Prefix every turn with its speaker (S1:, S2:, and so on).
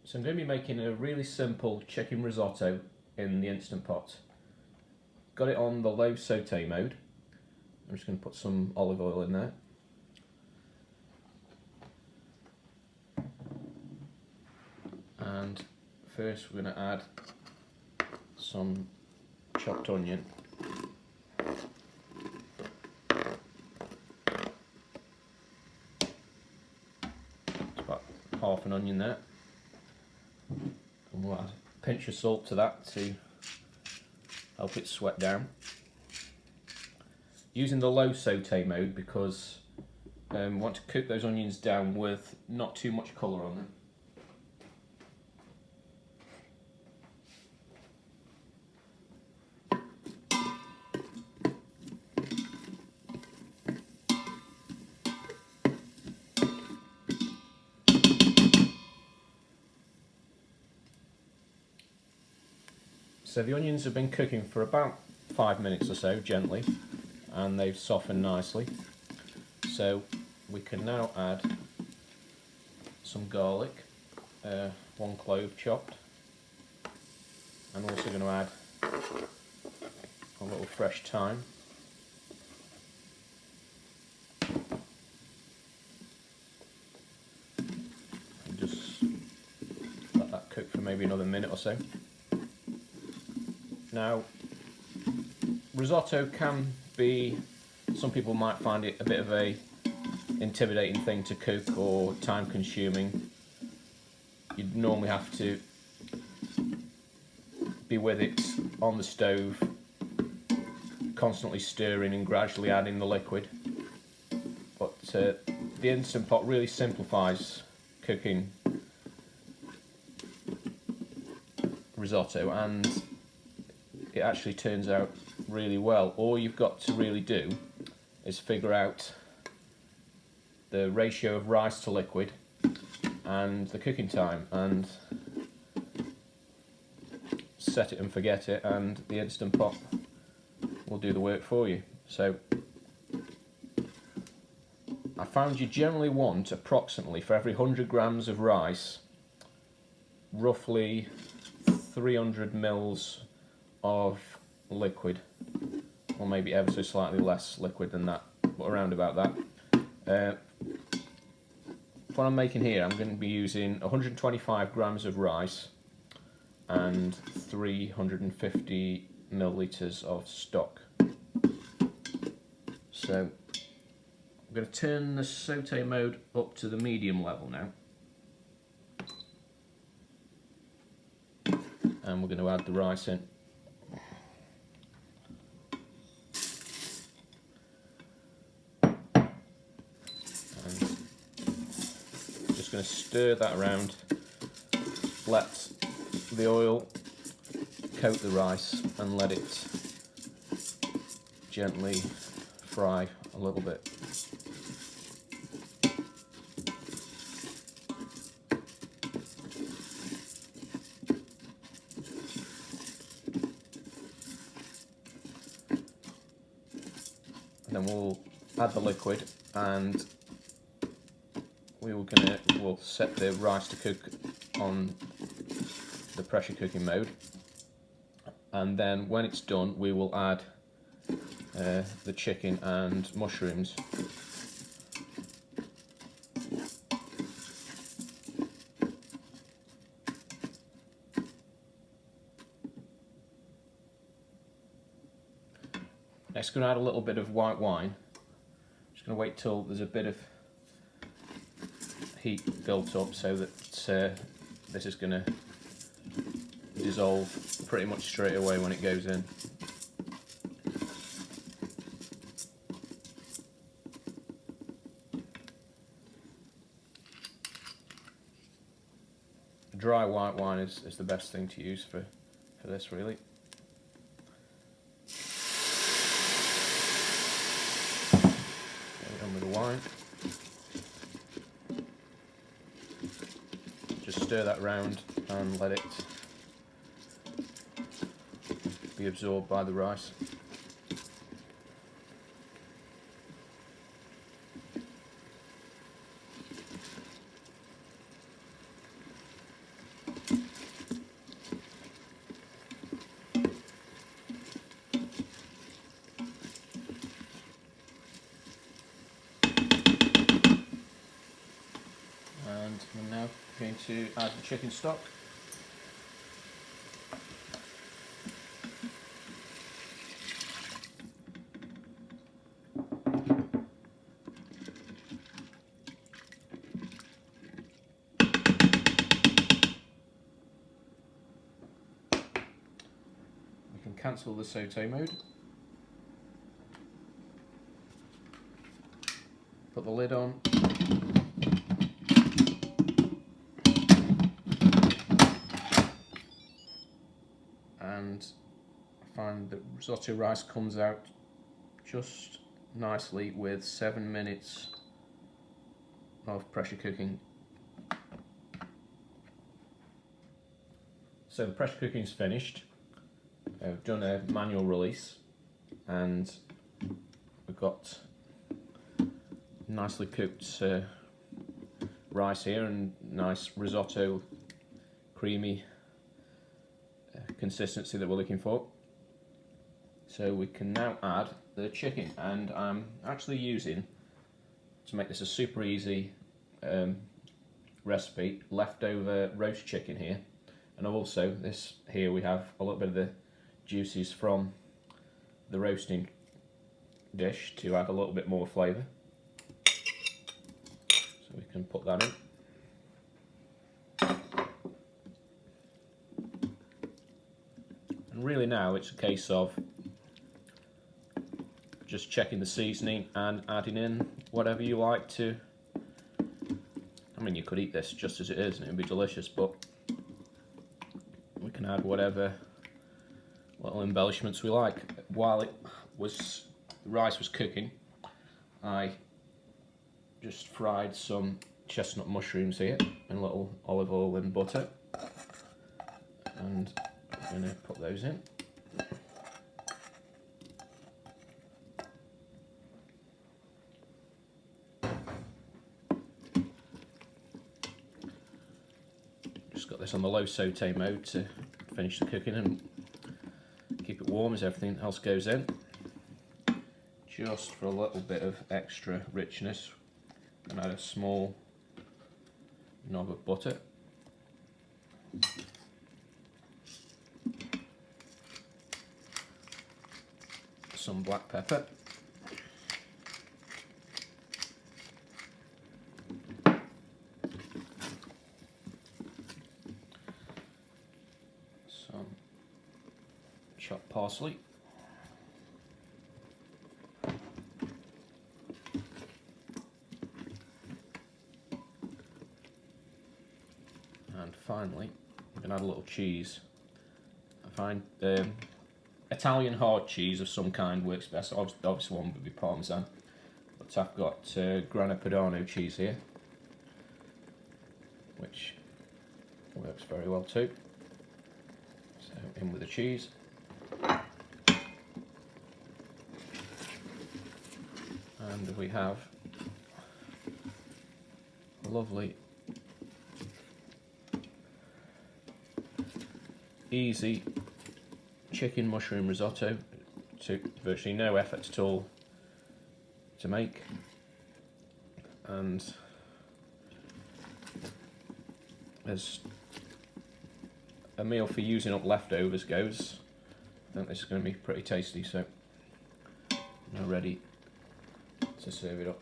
S1: So I'm going to be making a really simple chicken risotto in the Instant Pot. Got it on the low saute mode. I'm just going to put some olive oil in there. And first we're going to add some chopped onion. It's about half an onion there. And we'll add a pinch of salt to that to help it sweat down. Using the low saute mode because we want to cook those onions down with not too much colour on them. So the onions have been cooking for about 5 minutes or so, gently, and they've softened nicely. So we can now add some garlic, 1 clove chopped. I'm also going to add a little fresh thyme. And just let that cook for maybe another minute or so. Now, risotto can be, some people might find it a bit of a intimidating thing to cook or time consuming. You'd normally have to be with it on the stove, constantly stirring and gradually adding the liquid. But the Instant Pot really simplifies cooking risotto, and it actually turns out really well. All you've got to really do is figure out the ratio of rice to liquid and the cooking time, and set it and forget it, and the Instant Pot will do the work for you. So I found you generally want approximately, for every 100 grams of rice, roughly 300 mils of liquid, or maybe ever so slightly less liquid than that, but around about that. What I'm making here, I'm going to be using 125 grams of rice and 350 millilitres of stock. So I'm going to turn the saute mode up to the medium level now, and we're going to add the rice in. Going to stir that around, let the oil coat the rice and let it gently fry a little bit. And then we'll add the liquid, and we'll set the rice to cook on the pressure cooking mode, and then when it's done we will add the chicken and mushrooms. Next, going to add a little bit of white wine. Just going to wait till there's a bit of heat built up so that this is going to dissolve pretty much straight away when it goes in. Dry white wine is the best thing to use for this, really. Done with the wine. Just stir that round and let it be absorbed by the rice. And I'm now going to add the chicken stock. We can cancel the saute mode. Put the lid on. And I find that risotto rice comes out just nicely with 7 minutes of pressure cooking. So the pressure cooking is finished. I've done a manual release and we've got nicely cooked rice here and nice risotto creamy consistency that we're looking for. So we can now add the chicken, and I'm actually using, to make this a super easy recipe, leftover roast chicken here, and also this here we have a little bit of the juices from the roasting dish to add a little bit more flavour. So we can put that in. And really now it's a case of just checking the seasoning and adding in whatever you like to. I mean, you could eat this just as it is and it would be delicious, but we can add whatever little embellishments we like. While the rice was cooking, I just fried some chestnut mushrooms here in a little olive oil and butter, and I'm going to put those in. Just got this on the low saute mode to finish the cooking and keep it warm as everything else goes in. Just for a little bit of extra richness, and add a small knob of butter. Some black pepper. Some chopped parsley. And finally, I'm going to add a little cheese. I find Italian hard cheese of some kind works best. Obviously one would be Parmesan, but I've got Grana Padano cheese here, which works very well too. So in with the cheese. And we have a lovely, easy chicken mushroom risotto, to virtually no effort at all to make, and as a meal for using up leftovers goes, I think this is going to be pretty tasty, so now ready to serve it up.